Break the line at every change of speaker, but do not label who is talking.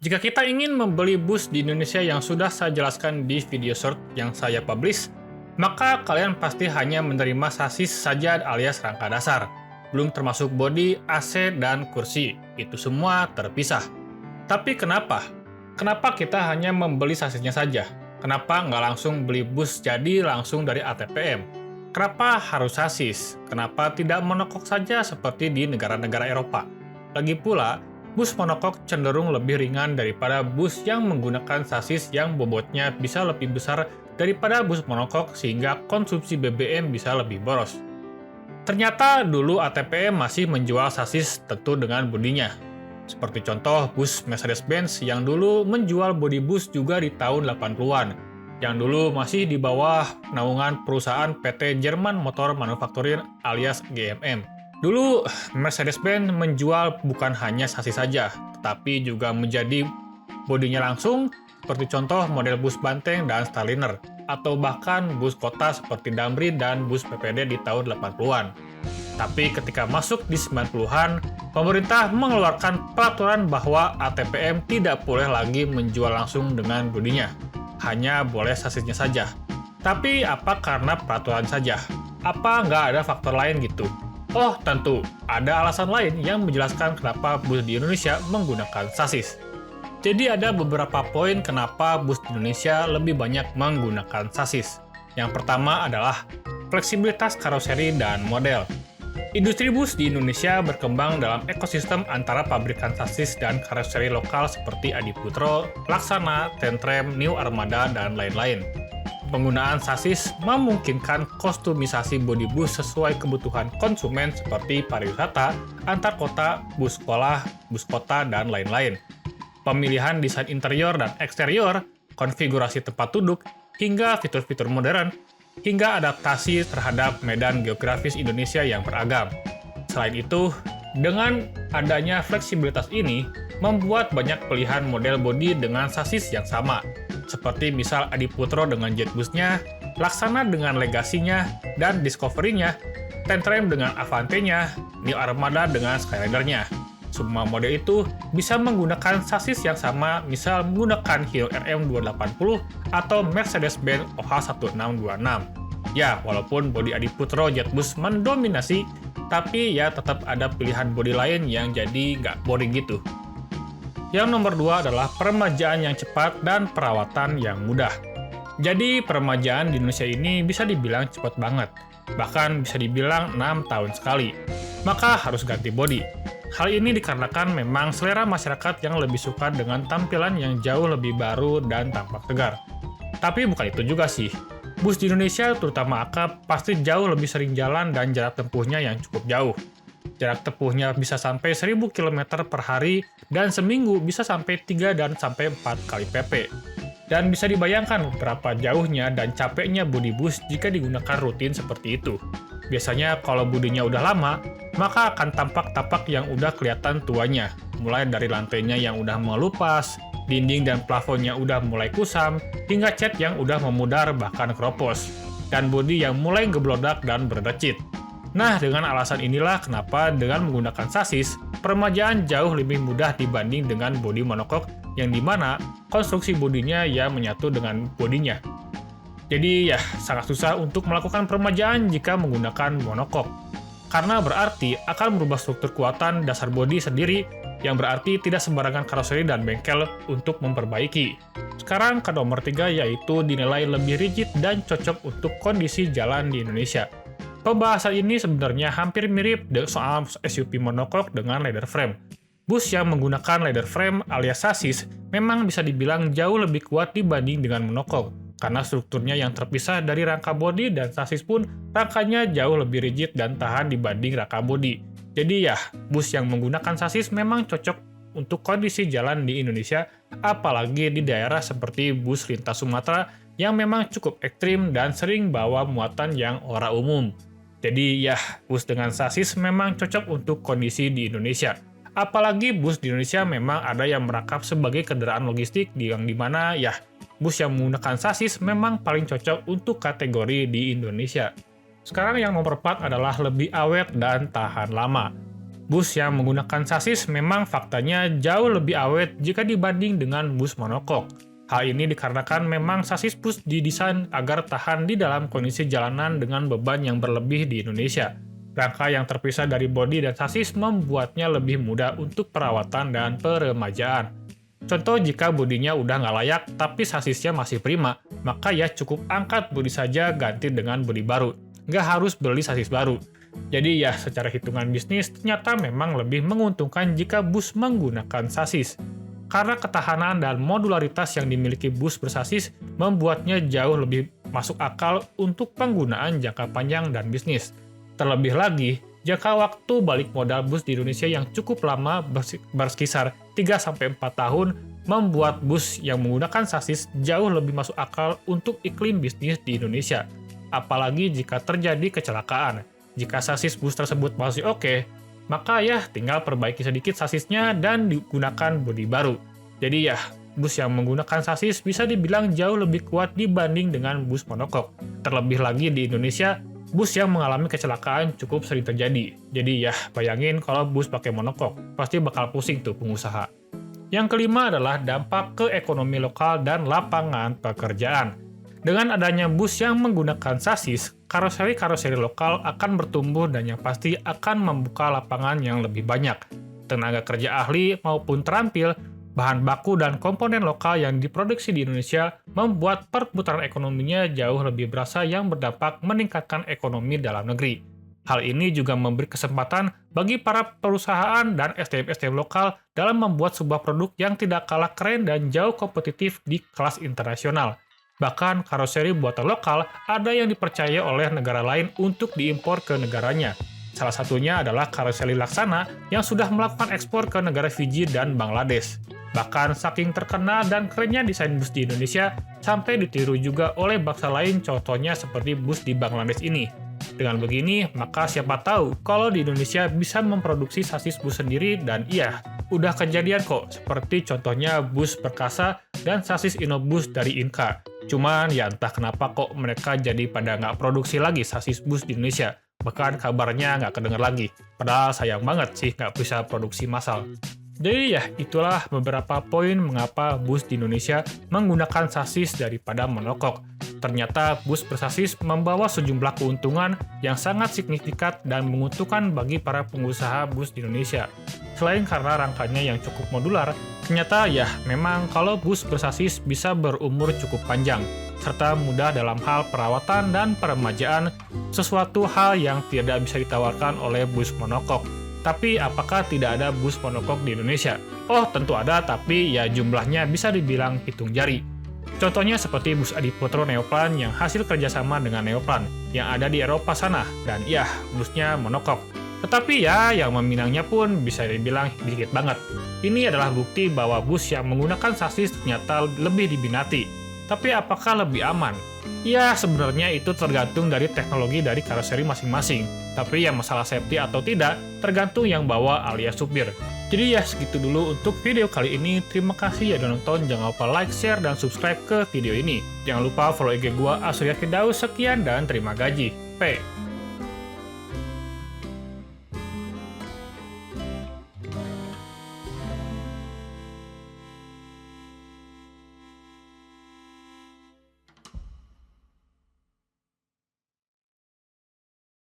Jika kita ingin membeli bus di Indonesia yang sudah saya jelaskan di video short yang saya publish, maka kalian pasti hanya menerima sasis saja alias rangka dasar, belum termasuk bodi, AC, dan kursi. Itu semua terpisah. Tapi kenapa? Kenapa kita hanya membeli sasisnya saja? Kenapa nggak langsung beli bus jadi langsung dari ATPM? Kenapa harus sasis? Kenapa tidak monokok saja seperti di negara-negara Eropa? Lagi pula, bus monokok cenderung lebih ringan daripada bus yang menggunakan sasis yang bobotnya bisa lebih besar daripada bus monokok sehingga konsumsi BBM bisa lebih boros. Ternyata dulu ATPM masih menjual sasis tentu dengan bodinya. Seperti contoh bus Mercedes-Benz yang dulu menjual bodi bus juga di tahun 80-an, yang dulu masih di bawah naungan perusahaan PT Jerman Motor Manufacturing alias GMM. Dulu, Mercedes-Benz menjual bukan hanya sasis saja, tetapi juga menjadi bodinya langsung, seperti contoh model bus Banteng dan Starliner, atau bahkan bus kota seperti Damri dan bus PPD di tahun 80-an. Tapi ketika masuk di 90-an, pemerintah mengeluarkan peraturan bahwa ATPM tidak boleh lagi menjual langsung dengan bodinya, hanya boleh sasisnya saja. Tapi apa karena peraturan saja? Apa nggak ada faktor lain gitu? Oh, tentu. Ada alasan lain yang menjelaskan kenapa bus di Indonesia menggunakan sasis. Jadi ada beberapa poin kenapa bus di Indonesia lebih banyak menggunakan sasis. Yang pertama adalah fleksibilitas karoseri dan model. Industri bus di Indonesia berkembang dalam ekosistem antara pabrikan sasis dan karoseri lokal seperti Adiputro, Laksana, Tentrem, New Armada, dan lain-lain. Penggunaan sasis memungkinkan kostumisasi bodi bus sesuai kebutuhan konsumen seperti pariwisata, antar kota, bus sekolah, bus kota, dan lain-lain. Pemilihan desain interior dan eksterior, konfigurasi tempat duduk, hingga fitur-fitur modern, hingga adaptasi terhadap medan geografis Indonesia yang beragam. Selain itu, dengan adanya fleksibilitas ini, membuat banyak pilihan model bodi dengan sasis yang sama, seperti misal Adiputro dengan Jetbusnya, Laksana dengan Legasinya dan Discovery-nya, Tentrem dengan Avante-nya, New Armada dengan Skyliner-nya. Semua model itu bisa menggunakan sasis yang sama, misal menggunakan Hino RM280 atau Mercedes-Benz OH1626. Ya, walaupun bodi Adiputro Jetbus mendominasi, tapi ya tetap ada pilihan bodi lain yang jadi nggak boring gitu. Yang nomor 2 adalah peremajaan yang cepat dan perawatan yang mudah. Jadi peremajaan di Indonesia ini bisa dibilang cepat banget, bahkan bisa dibilang 6 tahun sekali. Maka harus ganti bodi. Hal ini dikarenakan memang selera masyarakat yang lebih suka dengan tampilan yang jauh lebih baru dan tampak tegar. Tapi bukan itu juga sih. Bus di Indonesia, terutama akap, pasti jauh lebih sering jalan dan jarak tempuhnya yang cukup jauh. Jarak tempuhnya bisa sampai 1000 km per hari dan seminggu bisa sampai 3 dan sampai 4 kali PP. Dan bisa dibayangkan berapa jauhnya dan capeknya bodi bus jika digunakan rutin seperti itu. Biasanya kalau bodinya udah lama, maka akan tampak tapak yang udah kelihatan tuanya, mulai dari lantainya yang udah melupas, dinding dan plafonnya udah mulai kusam, hingga cat yang udah memudar bahkan keropos, dan bodi yang mulai geblodak dan berdecit. Nah, dengan alasan inilah kenapa dengan menggunakan sasis, peremajaan jauh lebih mudah dibanding dengan bodi monokok yang dimana konstruksi bodinya ya menyatu dengan bodinya. Jadi ya, sangat susah untuk melakukan peremajaan jika menggunakan monokok. Karena berarti akan merubah struktur kekuatan dasar bodi sendiri, yang berarti tidak sembarangan karoseri dan bengkel untuk memperbaiki. Sekarang ke nomor 3 yaitu dinilai lebih rigid dan cocok untuk kondisi jalan di Indonesia. Pembahasan ini sebenarnya hampir mirip soal SUV monokok dengan leather frame. Bus yang menggunakan leather frame alias sasis memang bisa dibilang jauh lebih kuat dibanding dengan monokok, karena strukturnya yang terpisah dari rangka bodi dan sasis pun rangkanya jauh lebih rigid dan tahan dibanding rangka bodi. Jadi ya, bus yang menggunakan sasis memang cocok untuk kondisi jalan di Indonesia, apalagi di daerah seperti bus lintas Sumatera yang memang cukup ekstrim dan sering bawa muatan yang ora umum. Jadi ya, bus dengan sasis memang cocok untuk kondisi di Indonesia. Apalagi bus di Indonesia memang ada yang merangkap sebagai kendaraan logistik yang dimana ya, bus yang menggunakan sasis memang paling cocok untuk kategori di Indonesia. Sekarang yang nomor 4 adalah lebih awet dan tahan lama. Bus yang menggunakan sasis memang faktanya jauh lebih awet jika dibanding dengan bus monokok. Hal ini dikarenakan memang sasis bus didesain agar tahan di dalam kondisi jalanan dengan beban yang berlebih di Indonesia. Rangka yang terpisah dari bodi dan sasis membuatnya lebih mudah untuk perawatan dan peremajaan. Contoh, jika bodinya udah nggak layak tapi sasisnya masih prima, maka ya cukup angkat bodi saja ganti dengan bodi baru. Nggak harus beli sasis baru. Jadi ya secara hitungan bisnis ternyata memang lebih menguntungkan jika bus menggunakan sasis. Karena ketahanan dan modularitas yang dimiliki bus bersasis membuatnya jauh lebih masuk akal untuk penggunaan jangka panjang dan bisnis. Terlebih lagi, jangka waktu balik modal bus di Indonesia yang cukup lama berkisar 3-4 tahun membuat bus yang menggunakan sasis jauh lebih masuk akal untuk iklim bisnis di Indonesia. Apalagi jika terjadi kecelakaan. Jika sasis bus tersebut masih oke, maka ya tinggal perbaiki sedikit sasisnya dan digunakan bodi baru. Jadi ya, bus yang menggunakan sasis bisa dibilang jauh lebih kuat dibanding dengan bus monokok. Terlebih lagi di Indonesia, bus yang mengalami kecelakaan cukup sering terjadi. Jadi ya, bayangin kalau bus pakai monokok, pasti bakal pusing tuh pengusaha. Yang kelima adalah dampak ke ekonomi lokal dan lapangan pekerjaan. Dengan adanya bus yang menggunakan sasis, karoseri-karoseri lokal akan bertumbuh dan yang pasti akan membuka lapangan yang lebih banyak. Tenaga kerja ahli maupun terampil, bahan baku dan komponen lokal yang diproduksi di Indonesia membuat perputaran ekonominya jauh lebih berasa yang berdampak meningkatkan ekonomi dalam negeri. Hal ini juga memberi kesempatan bagi para perusahaan dan SDM-SDM lokal dalam membuat sebuah produk yang tidak kalah keren dan jauh kompetitif di kelas internasional. Bahkan karoseri buatan lokal ada yang dipercaya oleh negara lain untuk diimpor ke negaranya. Salah satunya adalah karoseri Laksana yang sudah melakukan ekspor ke negara Fiji dan Bangladesh. Bahkan saking terkenal dan kerennya desain bus di Indonesia, sampai ditiru juga oleh bangsa lain, contohnya seperti bus di Bangladesh ini. Dengan begini, maka siapa tahu kalau di Indonesia bisa memproduksi sasis bus sendiri dan iya, udah kejadian kok, seperti contohnya bus Perkasa dan sasis Inobus dari Inka. Cuman ya entah kenapa kok mereka jadi pada nggak produksi lagi sasis bus di Indonesia. Bahkan kabarnya nggak kedengar lagi. Padahal sayang banget sih nggak bisa produksi massal. Jadi ya itulah beberapa poin mengapa bus di Indonesia menggunakan sasis daripada monokok. Ternyata bus bersasis membawa sejumlah keuntungan yang sangat signifikan dan menguntungkan bagi para pengusaha bus di Indonesia. Selain karena rangkanya yang cukup modular, ternyata ya memang kalau bus bersasis bisa berumur cukup panjang, serta mudah dalam hal perawatan dan peremajaan, sesuatu hal yang tidak bisa ditawarkan oleh bus monokok. Tapi apakah tidak ada bus monokok di Indonesia? Oh tentu ada, tapi ya jumlahnya bisa dibilang hitung jari. Contohnya seperti bus Adiputro Neoplan yang hasil kerjasama dengan Neoplan yang ada di Eropa sana, dan ya, busnya monokok. Tetapi ya, yang meminangnya pun bisa dibilang dikit banget. Ini adalah bukti bahwa bus yang menggunakan sasis ternyata lebih diminati. Tapi apakah lebih aman? Ya, sebenarnya itu tergantung dari teknologi dari karoseri masing-masing. Tapi yang masalah safety atau tidak, tergantung yang bawa alias supir. Jadi ya segitu dulu untuk video kali ini. Terima kasih ya udah nonton. Jangan lupa like, share, dan subscribe ke video ini. Jangan lupa follow IG gua Asurya Firdaus. Sekian dan terima gaji. P.